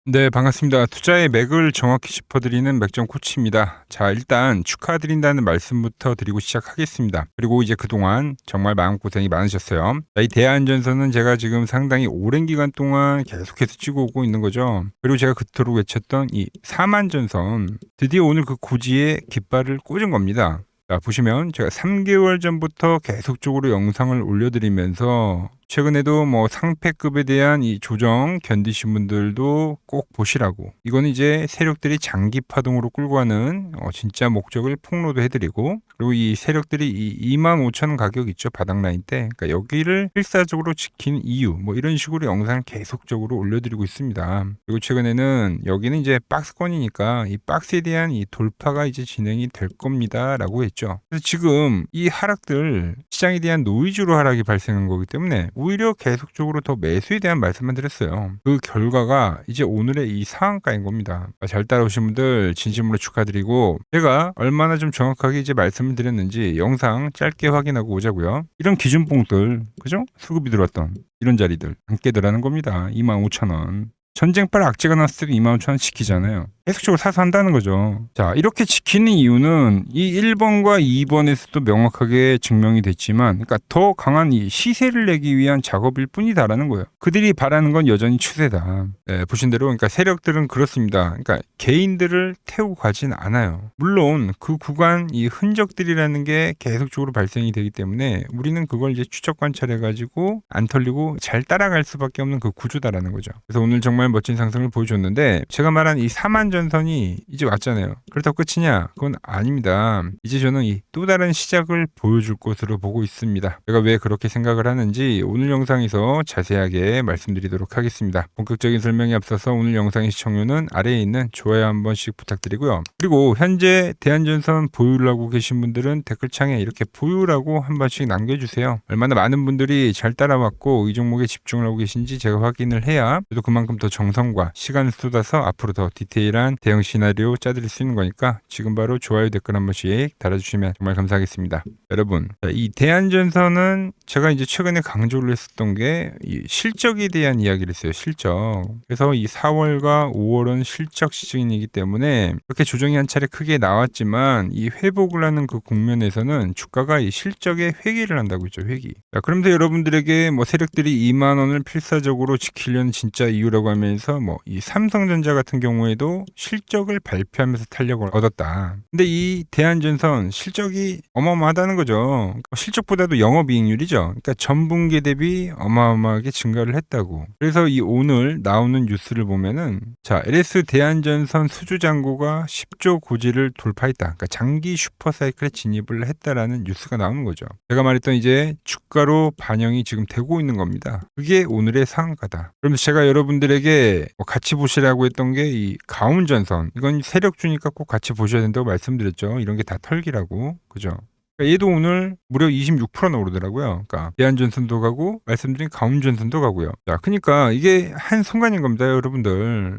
네, 반갑습니다. 투자의 맥을 정확히 짚어드리는 맥점 코치입니다. 자, 일단 축하드린다는 말씀부터 드리고 시작하겠습니다. 그리고 이제 그동안 정말 마음고생이 많으셨어요. 자, 이 대안전선은 제가 지금 상당히 오랜 기간 동안 계속해서 찍어오고 있는 거죠. 그리고 제가 그토록 외쳤던 이 4만전선, 드디어 오늘 그 고지에 깃발을 꽂은 겁니다. 자, 보시면 제가 3개월 전부터 계속적으로 영상을 올려드리면서 최근에도 뭐 상패급에 대한 이 조정 견디신 분들도 꼭 보시라고, 이건 이제 세력들이 장기 파동으로 끌고 가는 진짜 목적을 폭로도 해드리고, 그리고 이 세력들이 이 25,000원 가격 있죠, 바닥 라인 때, 그러니까 여기를 필사적으로 지킨 이유, 뭐 이런 식으로 영상을 계속적으로 올려드리고 있습니다. 그리고 최근에는 여기는 이제 박스권이니까 이 박스에 대한 이 돌파가 이제 진행이 될 겁니다 라고 했죠. 그래서 지금 이 하락들, 시장에 대한 노이즈로 하락이 발생한 거기 때문에 오히려 계속적으로 더 매수에 대한 말씀만 드렸어요. 그 결과가 이제 오늘의 이 상한가인 겁니다. 잘 따라오신 분들 진심으로 축하드리고, 제가 얼마나 좀 정확하게 이제 말씀을 드렸는지 영상 짧게 확인하고 오자고요. 이런 기준봉들, 그죠? 수급이 들어왔던 이런 자리들 안 깨더라는 겁니다. 25,000원. 전쟁발 악재가 났을 때 25,000원 지키잖아요. 계속적으로 사서 한다는 거죠. 자, 이렇게 지키는 이유는 이 1번과 2번에서도 명확하게 증명이 됐지만, 그러니까 더 강한 이 시세를 내기 위한 작업일 뿐이다라는 거예요. 그들이 바라는 건 여전히 추세다. 네, 보신 대로 그러니까 세력들은 그렇습니다. 그러니까 개인들을 태우고 가진 않아요. 물론 그 구간 이 흔적들이라는 게 계속적으로 발생이 되기 때문에 우리는 그걸 이제 추적 관찰해가지고 안 털리고 잘 따라갈 수밖에 없는 그 구조다라는 거죠. 그래서 오늘 정말 멋진 상승을 보여줬는데, 제가 말한 이 4만 전선이 이제 왔잖아요. 그렇다고 끝이냐? 그건 아닙니다. 이제 저는 이 또 다른 시작을 보여줄 것으로 보고 있습니다. 제가 왜 그렇게 생각을 하는지 오늘 영상에서 자세하게 말씀드리도록 하겠습니다. 본격적인 설명에 앞서서 오늘 영상의 시청료는 아래에 있는 좋아요 한 번씩 부탁드리고요. 그리고 현재 대안전선 보유를 하고 계신 분들은 댓글창에 이렇게 보유라고 한 번씩 남겨주세요. 얼마나 많은 분들이 잘 따라왔고 이 종목에 집중을 하고 계신지 제가 확인을 해야 저도 그만큼 더 정성과 시간을 쏟아서 앞으로 더 디테일한 대응 시나리오 짜드릴 수 있는 거니까 지금 바로 좋아요, 댓글 한 번씩 달아주시면 정말 감사하겠습니다. 여러분, 이 대안전선은 제가 이제 최근에 강조를 했었던 게 이 실적에 대한 이야기를 했어요. 실적. 그래서 이 4월과 5월은 실적 시즌이기 때문에 이렇게 조정이 한 차례 크게 나왔지만, 이 회복을 하는 그 국면에서는 주가가 이 실적에 회귀를 한다고 했죠. 회귀. 자, 그러면서 여러분들에게 뭐 세력들이 2만 원을 필사적으로 지키려는 진짜 이유라고 하면서 뭐 이 삼성전자 같은 경우에도 실적을 발표하면서 탄력을 얻었다. 근데 이 대안전선 실적이 어마어마하다는 거죠. 실적보다도 영업이익률이죠. 그러니까 전분기 대비 어마어마하게 증가를 했다고. 그래서 이 오늘 나오는 뉴스를 보면은, 자, LS 대안전선 수주 잔고가 10조 고지를 돌파했다. 그러니까 장기 슈퍼사이클에 진입을 했다라는 뉴스가 나오는 거죠. 제가 말했던 이제 주가로 반영이 지금 되고 있는 겁니다. 그게 오늘의 상한가다. 그러면서 제가 여러분들에게 같이 보시라고 했던 게 이 가운전선, 이건 세력주니까 꼭 같이 보셔야 된다고 말씀드렸죠. 이런 게 다 털기라고. 그죠? 그러니까 얘도 오늘 무려 26%나 오르더라고요. 그러니까 대안전선도 가고 말씀드린 가운전선도 가고요. 자, 그러니까 이게 한 순간인 겁니다, 여러분들.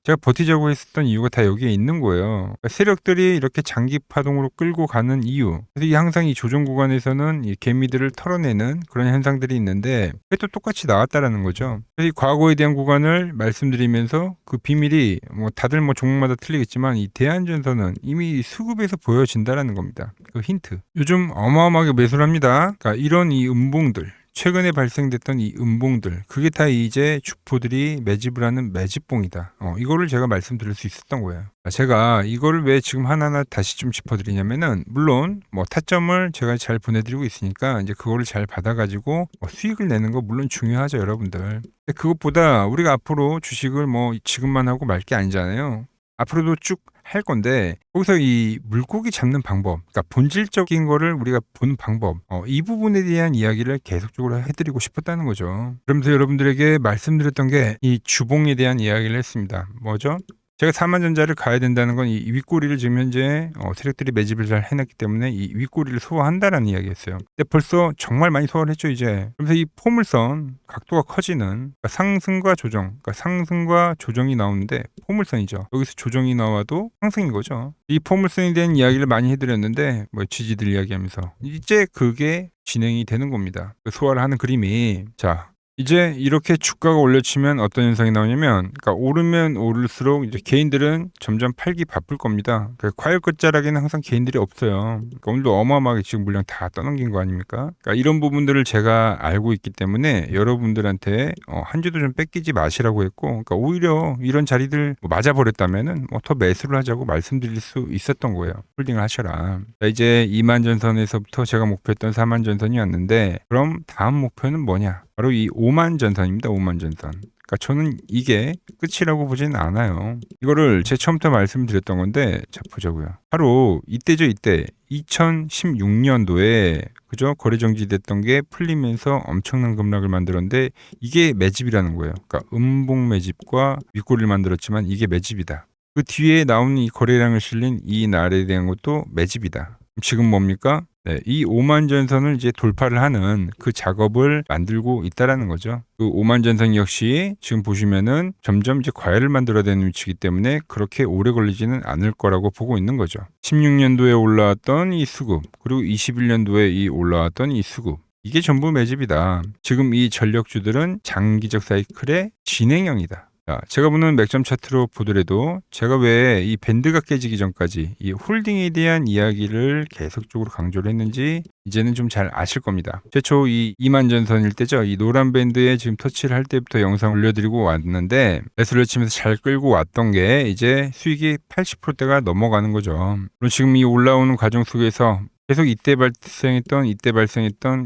제가 버티자고 했었던 이유가 다 여기에 있는 거예요. 그러니까 세력들이 이렇게 장기 파동으로 끌고 가는 이유. 그래서 이 항상 이 조정 구간에서는 이 개미들을 털어내는 그런 현상들이 있는데, 그게 또 똑같이 나왔다라는 거죠. 그래서 이 과거에 대한 구간을 말씀드리면서 그 비밀이 뭐 다들 뭐 종목마다 틀리겠지만 이 대안전선은 이미 수급에서 보여진다라는 겁니다. 그 힌트. 요즘 어마어마하게 매수를 합니다. 그러니까 이런 이 음봉들, 최근에 발생됐던 이 음봉들, 그게 다 이제 주포들이 매집을 하는 매집봉이다. 이거를 제가 말씀드릴 수 있었던 거예요. 제가 이거를 왜 지금 하나하나 다시 좀 짚어드리냐면은, 물론 뭐 타점을 제가 잘 보내드리고 있으니까 이제 그거를 잘 받아가지고 수익을 내는 거 물론 중요하죠, 여러분들. 근데 그것보다 우리가 앞으로 주식을 뭐 지금만 하고 말 게 아니잖아요. 앞으로도 쭉 할 건데, 거기서 이 물고기 잡는 방법, 그러니까 본질적인 거를 우리가 보는 방법, 이 부분에 대한 이야기를 계속적으로 해드리고 싶었다는 거죠. 그러면서 여러분들에게 말씀드렸던 게 이 주봉에 대한 이야기를 했습니다. 뭐죠? 제가 4만전자를 가야 된다는 건 이 윗꼬리를 지금 현재 세력들이 매집을 잘 해놨기 때문에 이 윗꼬리를 소화한다라는 이야기였어요. 근데 벌써 정말 많이 소화를 했죠, 이제. 그래서 이 포물선 각도가 커지는, 그러니까 상승과 조정, 그러니까 상승과 조정이 나오는데 포물선이죠. 여기서 조정이 나와도 상승인 거죠. 이 포물선에 대한 이야기를 많이 해드렸는데, 뭐 지지들 이야기하면서 이제 그게 진행이 되는 겁니다. 그 소화를 하는 그림이, 자, 이제 이렇게 주가가 올려치면 어떤 현상이 나오냐면, 그러니까 오르면 오를수록 이제 개인들은 점점 팔기 바쁠 겁니다. 그러니까 과열 끝자락에는 항상 개인들이 없어요. 그러니까 오늘도 어마어마하게 지금 물량 다 떠넘긴 거 아닙니까? 그러니까 이런 부분들을 제가 알고 있기 때문에 여러분들한테 한 주도 좀 뺏기지 마시라고 했고, 그러니까 오히려 이런 자리들 뭐 맞아버렸다면은 뭐 더 매수를 하자고 말씀드릴 수 있었던 거예요. 홀딩을 하셔라. 자, 이제 2만 전선에서부터 제가 목표했던 4만 전선이 왔는데, 그럼 다음 목표는 뭐냐? 바로 이 5만 전선입니다. 5만 전선. 그러니까 저는 이게 끝이라고 보지는 않아요. 이거를 제가 처음부터 말씀드렸던 건데, 자 보자고요. 바로 이때죠. 이때 2016년도에 그죠? 거래 정지됐던 게 풀리면서 엄청난 급락을 만들었는데, 이게 매집이라는 거예요. 그러니까 음봉 매집과 윗꼬리를 만들었지만 이게 매집이다. 그 뒤에 나오는 이 거래량을 실린 이 날에 대한 것도 매집이다. 지금 뭡니까? 네, 이 5만 전선을 이제 돌파를 하는 그 작업을 만들고 있다라는 거죠. 그 5만 전선 역시 지금 보시면은 점점 이제 과열을 만들어내는 위치이기 때문에 그렇게 오래 걸리지는 않을 거라고 보고 있는 거죠. 16년도에 올라왔던 이 수급, 그리고 21년도에 이 올라왔던 이 수급, 이게 전부 매집이다. 지금 이 전력주들은 장기적 사이클의 진행형이다. 자, 제가 보는 맥점 차트로 보더라도 제가 왜 이 밴드가 깨지기 전까지 이 홀딩에 대한 이야기를 계속적으로 강조를 했는지 이제는 좀 잘 아실 겁니다. 최초 이 2만 전선일 때죠. 이 노란 밴드에 지금 터치를 할 때부터 영상 올려드리고 왔는데, 매수를 치면서 잘 끌고 왔던 게 이제 수익이 80%대가 넘어가는 거죠. 그럼 지금 이 올라오는 과정 속에서 계속 이때 발생했던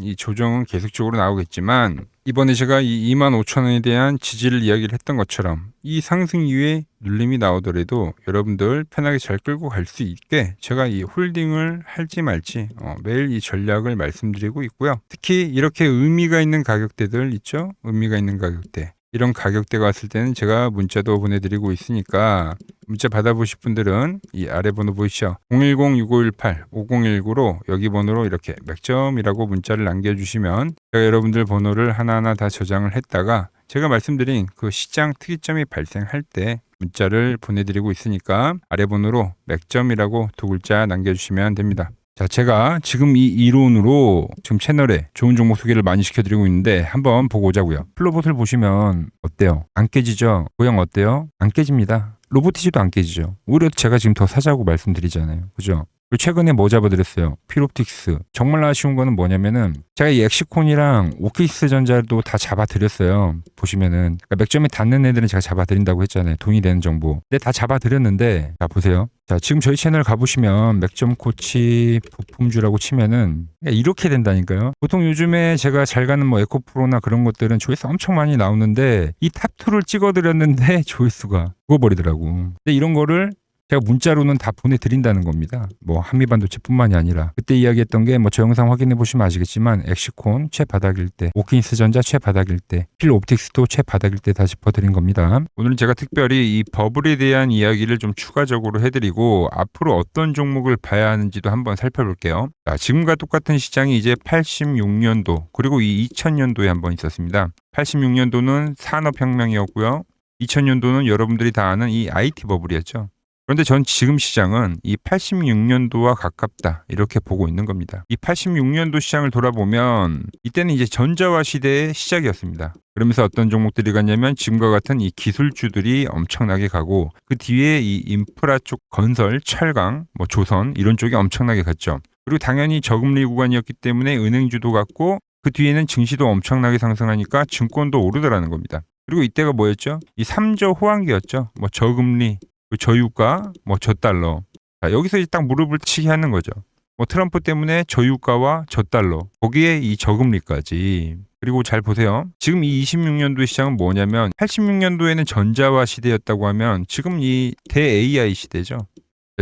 이 조정은 계속적으로 나오겠지만, 이번에 제가 이 25,000원에 대한 지지를 이야기를 했던 것처럼 이 상승 이후에 눌림이 나오더라도 여러분들 편하게 잘 끌고 갈 수 있게 제가 이 홀딩을 할지 말지 매일 이 전략을 말씀드리고 있고요. 특히 이렇게 의미가 있는 가격대들 있죠? 의미가 있는 가격대. 이런 가격대가 왔을 때는 제가 문자도 보내드리고 있으니까 문자 받아보실 분들은 이 아래 번호 보이시죠? 010-6518-5019로 여기 번호로 이렇게 맥점이라고 문자를 남겨주시면 제가 여러분들 번호를 하나하나 다 저장을 했다가 제가 말씀드린 그 시장 특이점이 발생할 때 문자를 보내드리고 있으니까 아래 번호로 맥점이라고 두 글자 남겨주시면 됩니다. 자, 제가 지금 이 이론으로 지금 채널에 좋은 종목 소개를 많이 시켜드리고 있는데 한번 보고 오자고요. 플로봇을 보시면 어때요? 안 깨지죠? 모양 어때요? 안 깨집니다. 로보티지도 안 깨지죠. 오히려 제가 지금 더 사자고 말씀드리잖아요. 그죠? 그리고 최근에 뭐 잡아드렸어요? 피롭틱스. 정말 아쉬운 거는 뭐냐면은 제가 이 엑시콘이랑 오케이스 전자도 다 잡아드렸어요. 보시면은 그러니까 맥점에 닿는 애들은 제가 잡아드린다고 했잖아요. 돈이 되는 정보. 근데 다 잡아드렸는데 자 보세요. 자 지금 저희 채널 가보시면 맥점 코치 부품주라고 치면은 이렇게 된다니까요. 보통 요즘에 제가 잘 가는 뭐 에코프로나 그런 것들은 조회수 엄청 많이 나오는데 이 탑2를 찍어드렸는데 조회수가 죽어버리더라고. 근데 이런 거를 제가 문자로는 다 보내드린다는 겁니다. 뭐 한미반도체뿐만이 아니라 그때 이야기했던 게 뭐 저 영상 확인해 보시면 아시겠지만 엑시콘 최바닥일 때, 오킨스 전자 최바닥일 때, 필옵틱스도 최바닥일 때 다 짚어드린 겁니다. 오늘은 제가 특별히 이 버블에 대한 이야기를 좀 추가적으로 해드리고 앞으로 어떤 종목을 봐야 하는지도 한번 살펴볼게요. 자, 지금과 똑같은 시장이 이제 86년도 그리고 이 2000년도에 한번 있었습니다. 86년도는 산업혁명이었고요. 2000년도는 여러분들이 다 아는 이 IT 버블이었죠. 그런데 전 지금 시장은 이 86년도와 가깝다 이렇게 보고 있는 겁니다. 이 86년도 시장을 돌아보면 이때는 이제 전자화 시대의 시작이었습니다. 그러면서 어떤 종목들이 갔냐면 지금과 같은 이 기술주들이 엄청나게 가고 그 뒤에 이 인프라 쪽 건설, 철강, 뭐 조선 이런 쪽이 엄청나게 갔죠. 그리고 당연히 저금리 구간이었기 때문에 은행주도 갔고 그 뒤에는 증시도 엄청나게 상승하니까 증권도 오르더라는 겁니다. 그리고 이때가 뭐였죠? 이 3조 호황기였죠. 뭐 저금리, 저유가, 뭐 저달러. 자, 여기서 이제 딱 무릎을 치게 하는 거죠. 뭐 트럼프 때문에 저유가와 저달러, 거기에 이 저금리까지. 그리고 잘 보세요. 지금 이 26년도 시장은 뭐냐면 86년도에는 전자화 시대였다고 하면 지금 이 대 AI 시대죠.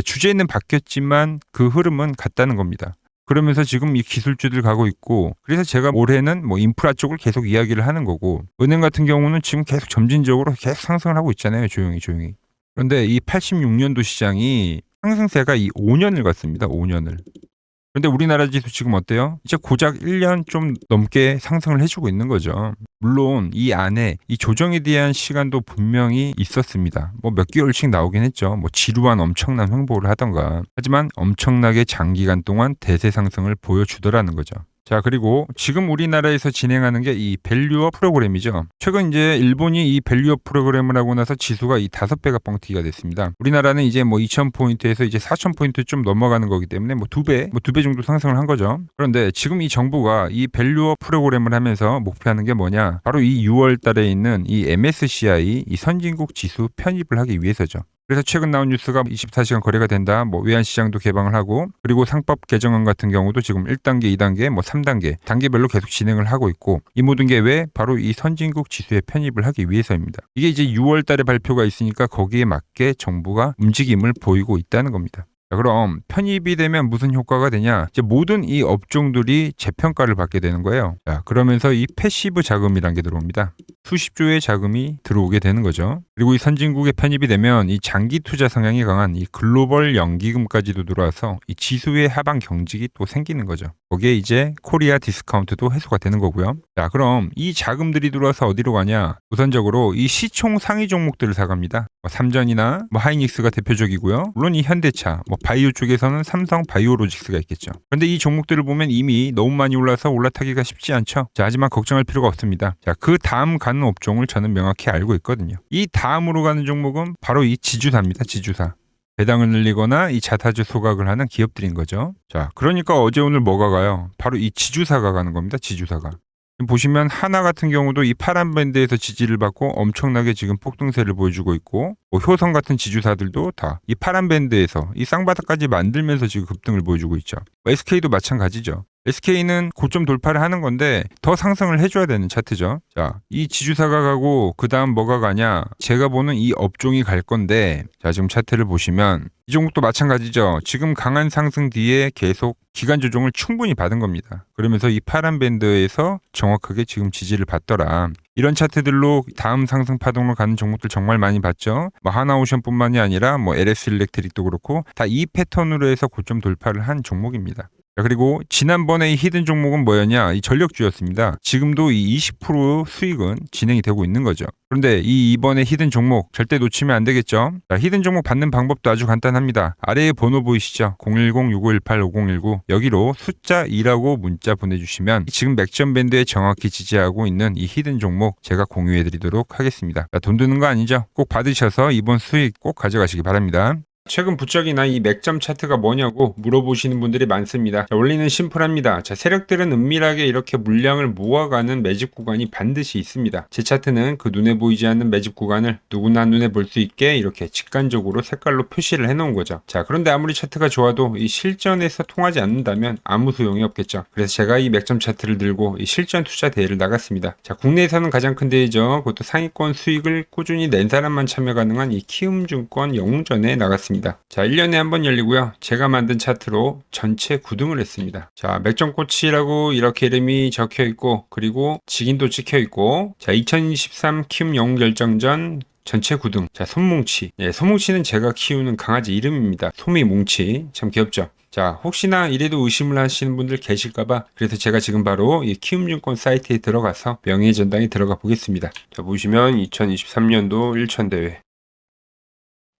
주제는 바뀌었지만 그 흐름은 같다는 겁니다. 그러면서 지금 이 기술주들 가고 있고 그래서 제가 올해는 뭐 인프라 쪽을 계속 이야기를 하는 거고 은행 같은 경우는 지금 계속 점진적으로 계속 상승을 하고 있잖아요. 조용히. 그런데 이 86년도 시장이 상승세가 이 5년을 갔습니다. 5년을. 그런데 우리나라 지수 지금 어때요? 이제 고작 1년 좀 넘게 상승을 해주고 있는 거죠. 물론 이 안에 이 조정에 대한 시간도 분명히 있었습니다. 뭐 몇 개월씩 나오긴 했죠. 뭐 지루한 엄청난 횡보를 하던가. 하지만 엄청나게 장기간 동안 대세 상승을 보여주더라는 거죠. 자, 그리고 지금 우리나라에서 진행하는 게 이 밸류업 프로그램이죠. 최근 이제 일본이 이 밸류업 프로그램을 하고 나서 지수가 이 5배가 뻥튀기가 됐습니다. 우리나라는 이제 뭐 2,000포인트에서 이제 4,000포인트 좀 넘어가는 거기 때문에 뭐 2배 정도 상승을 한 거죠. 그런데 지금 이 정부가 이 밸류업 프로그램을 하면서 목표하는 게 뭐냐? 바로 이 6월 달에 있는 이 MSCI 이 선진국 지수 편입을 하기 위해서죠. 그래서 최근 나온 뉴스가 24시간 거래가 된다. 뭐 외환시장도 개방을 하고, 그리고 상법 개정안 같은 경우도 지금 1단계, 2단계, 뭐 3단계 단계별로 계속 진행을 하고 있고, 이 모든 게 왜? 바로 이 선진국 지수에 편입을 하기 위해서입니다. 이게 이제 6월 달에 발표가 있으니까 거기에 맞게 정부가 움직임을 보이고 있다는 겁니다. 자, 그럼 편입이 되면 무슨 효과가 되냐? 이제 모든 이 업종들이 재평가를 받게 되는 거예요. 자, 그러면서 이 패시브 자금이란 게 들어옵니다. 수십조의 자금이 들어오게 되는 거죠. 그리고 이 선진국에 편입이 되면 이 장기 투자 성향이 강한 이 글로벌 연기금까지도 들어와서 이 지수의 하방 경직이 또 생기는 거죠. 거기에 이제 코리아 디스카운트도 해소가 되는 거고요. 자, 그럼 이 자금들이 들어와서 어디로 가냐? 우선적으로 이 시총 상위 종목들을 사갑니다. 삼전이나 하이닉스가 대표적이고요. 물론 이 현대차, 바이오 쪽에서는 삼성 바이오로직스가 있겠죠. 그런데 이 종목들을 보면 이미 너무 많이 올라서 올라타기가 쉽지 않죠. 자, 하지만 걱정할 필요가 없습니다. 자, 그 다음 가는 업종을 저는 명확히 알고 있거든요. 이 다음으로 가는 종목은 바로 이 지주사입니다. 지주사. 배당을 늘리거나 이 자타주 소각을 하는 기업들인 거죠. 자, 그러니까 어제 오늘 뭐가 가요? 바로 이 지주사가 가는 겁니다. 지주사가. 보시면 하나 같은 경우도 이 파란 밴드에서 지지를 받고 엄청나게 지금 폭등세를 보여주고 있고, 효성 같은 지주사들도 다 이 파란 밴드에서 이 쌍바닥까지 만들면서 지금 급등을 보여주고 있죠. SK도 마찬가지죠. SK는 고점 돌파를 하는 건데 더 상승을 해줘야 되는 차트죠. 자, 이 지주사가 가고 그 다음 뭐가 가냐? 제가 보는 이 업종이 갈 건데, 자, 지금 차트를 보시면 이 종목도 마찬가지죠. 지금 강한 상승 뒤에 계속 기간 조정을 충분히 받은 겁니다. 그러면서 이 파란 밴드에서 정확하게 지금 지지를 받더라. 이런 차트들로 다음 상승 파동으로 가는 종목들 정말 많이 봤죠. 하나오션뿐만이 아니라 LS 일렉트릭도 그렇고 다 이 패턴으로 해서 고점 돌파를 한 종목입니다. 그리고 지난번에 이 히든 종목은 뭐였냐? 이 전력주였습니다. 지금도 이 20% 수익은 진행이 되고 있는 거죠. 그런데 이번에 히든 종목 절대 놓치면 안 되겠죠? 자, 히든 종목 받는 방법도 아주 간단합니다. 아래에 번호 보이시죠? 010-6518-5019 여기로 숫자 2라고 문자 보내주시면 지금 맥점 밴드에 정확히 지지하고 있는 이 히든 종목 제가 공유해드리도록 하겠습니다. 자, 돈 드는 거 아니죠? 꼭 받으셔서 이번 수익 꼭 가져가시기 바랍니다. 최근 부쩍이나 이 맥점 차트가 뭐냐고 물어보시는 분들이 많습니다. 자, 원리는 심플합니다. 자, 세력들은 은밀하게 이렇게 물량을 모아가는 매집 구간이 반드시 있습니다. 제 차트는 그 눈에 보이지 않는 매집 구간을 누구나 눈에 볼 수 있게 이렇게 직관적으로 색깔로 표시를 해놓은 거죠. 자, 그런데 아무리 차트가 좋아도 이 실전에서 통하지 않는다면 아무 소용이 없겠죠. 그래서 제가 이 맥점 차트를 들고 이 실전 투자 대회를 나갔습니다. 자, 국내에서는 가장 큰 대회죠. 그것도 상위권 수익을 꾸준히 낸 사람만 참여 가능한 이 키움증권 영웅전에 나갔습니다. 자, 1년에 한 번 열리고요. 제가 만든 차트로 전체 9등을 했습니다. 자, 맥점코치라고 이렇게 이름이 적혀 있고, 그리고 직인도 찍혀 있고, 자, 2023 키움 영웅 결정전 전체 9등. 자, 솜뭉치. 예, 솜뭉치는 제가 키우는 강아지 이름입니다. 솜이뭉치. 참 귀엽죠? 자, 혹시나 이래도 의심을 하시는 분들 계실까봐 그래서 제가 지금 바로 이 키움증권 사이트에 들어가서 명예의 전당에 들어가 보겠습니다. 자, 보시면 2023년도 1천대회.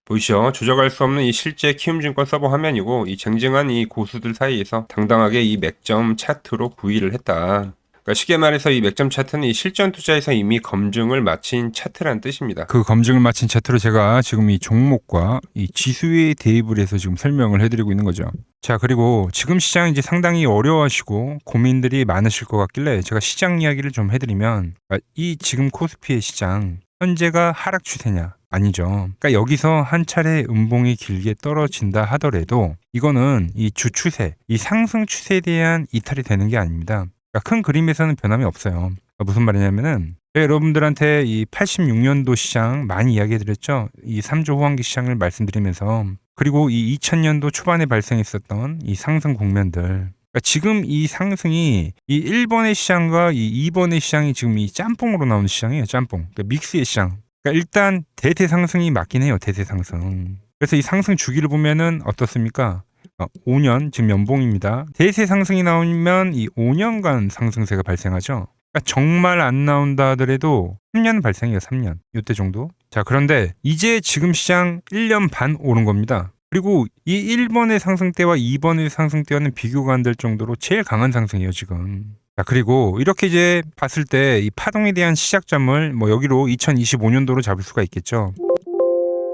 보이시죠? 조작할 수 없는 이 실제 키움증권 서버 화면이고, 이 쟁쟁한 이 고수들 사이에서 당당하게 이 맥점 차트로 구의를 했다. 그러니까 쉽게 말해서 이 맥점 차트는 이 실전 투자에서 이미 검증을 마친 차트란 뜻입니다. 그 검증을 마친 차트로 제가 지금 이 종목과 이 지수에 대입을 해서 지금 설명을 해드리고 있는 거죠. 자, 그리고 지금 시장 이제 상당히 어려워하시고 고민들이 많으실 것 같길래 제가 시장 이야기를 좀 해드리면, 이 지금 코스피의 시장 현재가 하락 추세냐? 아니죠. 그러니까 여기서 한 차례 음봉이 길게 떨어진다 하더라도 이거는 이 주 추세, 이 상승 추세에 대한 이탈이 되는 게 아닙니다. 그러니까 큰 그림에서는 변함이 없어요. 그러니까 무슨 말이냐면은 여러분들한테 이 86년도 시장 많이 이야기해드렸죠. 이 3조 호황기 시장을 말씀드리면서, 그리고 이 2000년도 초반에 발생했었던 이 상승 국면들. 그러니까 지금 이 상승이 이 1번의 시장과 이 2번의 시장이 지금 이 짬뽕으로 나오는 시장이에요. 짬뽕. 그러니까 믹스의 시장. 그러니까 일단 대세 상승이 맞긴 해요. 대세 상승. 그래서 이 상승 주기를 보면은 어떻습니까? 5년 지금 연봉입니다. 대세 상승이 나오면 이 5년간 상승세가 발생하죠. 그러니까 정말 안 나온다 하더라도 3년 발생해요. 3년. 이때 정도. 자, 그런데 이제 지금 시장 1년 반 오른 겁니다. 그리고 이 1번의 상승대와 2번의 상승대와는 비교가 안 될 정도로 제일 강한 상승이에요, 지금. 자, 그리고 이렇게 이제 봤을 때 이 파동에 대한 시작점을 뭐 여기로 2025년도로 잡을 수가 있겠죠.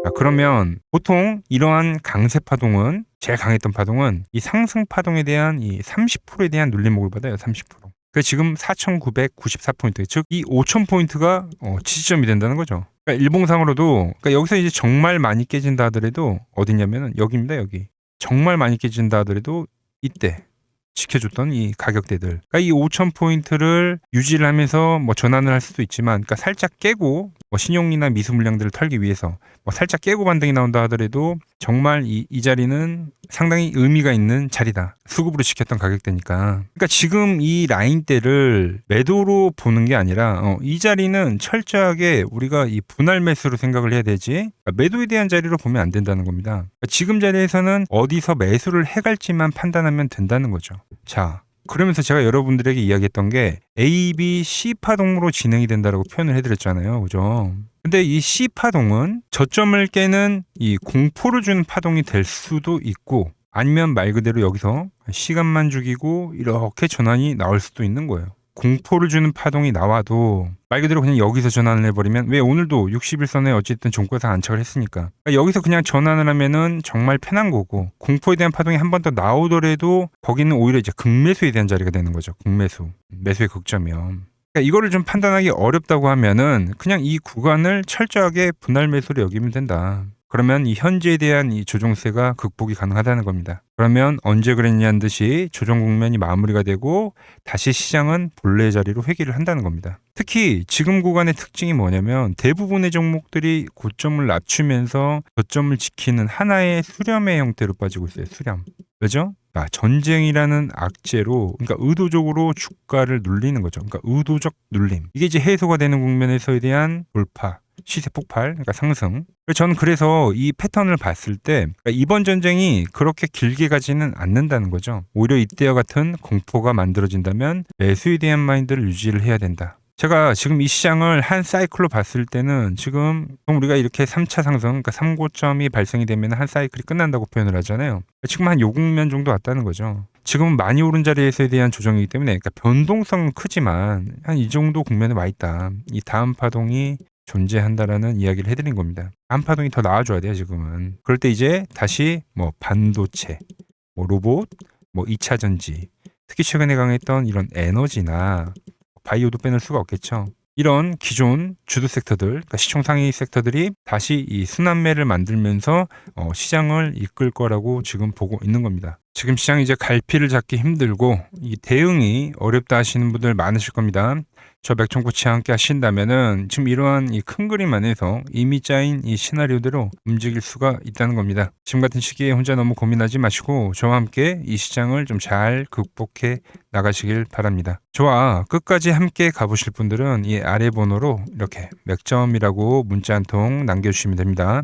자, 그러면 보통 이러한 강세 파동은, 제일 강했던 파동은 이 상승 파동에 대한 이 30%에 대한 눌림목을 받아요. 30%. 그래서 지금 4,994포인트, 즉 이 5,000포인트가 지지점이 된다는 거죠. 그러니까 일봉상으로도, 그러니까 여기서 이제 정말 많이 깨진다 하더라도 어디냐면은 여기입니다. 여기. 정말 많이 깨진다 하더라도 이때 지켜줬던 이 가격대들. 그러니까 이 5,000포인트를 유지를 하면서 뭐 전환을 할 수도 있지만, 그러니까 살짝 깨고 뭐 신용이나 미수 물량들을 털기 위해서 뭐 살짝 깨고 반등이 나온다 하더라도 정말 이 자리는 상당히 의미가 있는 자리다. 수급으로 지켰던 가격대니까. 그러니까 지금 이 라인대를 매도로 보는 게 아니라 이 자리는 철저하게 우리가 이 분할 매수로 생각을 해야 되지, 그러니까 매도에 대한 자리로 보면 안 된다는 겁니다. 그러니까 지금 자리에서는 어디서 매수를 해갈지만 판단하면 된다는 거죠. 자, 그러면서 제가 여러분들에게 이야기했던 게 A, B, C 파동으로 진행이 된다라고 표현을 해드렸잖아요. 그죠? 근데 이 C 파동은 저점을 깨는 이 공포를 주는 파동이 될 수도 있고, 아니면 말 그대로 여기서 시간만 죽이고 이렇게 전환이 나올 수도 있는 거예요. 공포를 주는 파동이 나와도 말 그대로 그냥 여기서 전환을 해버리면, 왜 오늘도 61선에 어쨌든 종가상 안착을 했으니까, 그러니까 여기서 그냥 전환을 하면은 정말 편한 거고, 공포에 대한 파동이 한 번 더 나오더라도 거기는 오히려 이제 극매수에 대한 자리가 되는 거죠. 극매수, 매수의 극점이요. 그러니까 이거를 좀 판단하기 어렵다고 하면은 그냥 이 구간을 철저하게 분할 매수로 여기면 된다. 그러면 이 현재에 대한 이 조정세가 극복이 가능하다는 겁니다. 그러면 언제 그랬냐는 듯이 조정 국면이 마무리가 되고 다시 시장은 본래 자리로 회귀를 한다는 겁니다. 특히 지금 구간의 특징이 뭐냐면 대부분의 종목들이 고점을 낮추면서 저점을 지키는 하나의 수렴의 형태로 빠지고 있어요. 수렴. 왜죠? 전쟁이라는 악재로, 그러니까 의도적으로 주가를 눌리는 거죠. 그러니까 의도적 눌림. 이게 이제 해소가 되는 국면에서에 대한 돌파, 시세 폭발, 그러니까 상승. 저는 그래서 이 패턴을 봤을 때 그러니까 이번 전쟁이 그렇게 길게 가지는 않는다는 거죠. 오히려 이때와 같은 공포가 만들어진다면 매수에 대한 마인드를 유지를 해야 된다. 제가 지금 이 시장을 한 사이클로 봤을 때는 지금 우리가 이렇게 3차 상승, 그러니까 3고점이 발생이 되면 한 사이클이 끝난다고 표현을 하잖아요. 지금 한 요 국면 정도 왔다는 거죠. 지금은 많이 오른 자리에서에 대한 조정이기 때문에, 그러니까 변동성은 크지만 한 이 정도 국면에 와 있다. 이 다음 파동이 존재한다라는 이야기를 해드린 겁니다. 다음 파동이 더 나와줘야 돼요, 지금은. 그럴 때 이제 다시 뭐 반도체, 뭐 로봇, 뭐 2차 전지, 특히 최근에 강했던 이런 에너지나 바이오도 빼놓을 수가 없겠죠. 이런 기존 주도 섹터들, 그러니까 시총 상위 섹터들이 다시 이 순환매를 만들면서 시장을 이끌 거라고 지금 보고 있는 겁니다. 지금 시장이 이제 갈피를 잡기 힘들고 이 대응이 어렵다 하시는 분들 많으실 겁니다. 저 맥종코치와 함께 하신다면은 지금 이러한 이 큰 그림 안에서 이미 짜인 이 시나리오대로 움직일 수가 있다는 겁니다. 지금 같은 시기에 혼자 너무 고민하지 마시고 저와 함께 이 시장을 좀 잘 극복해 나가시길 바랍니다. 저와 끝까지 함께 가보실 분들은 이 아래 번호로 이렇게 맥점이라고 문자 한 통 남겨주시면 됩니다.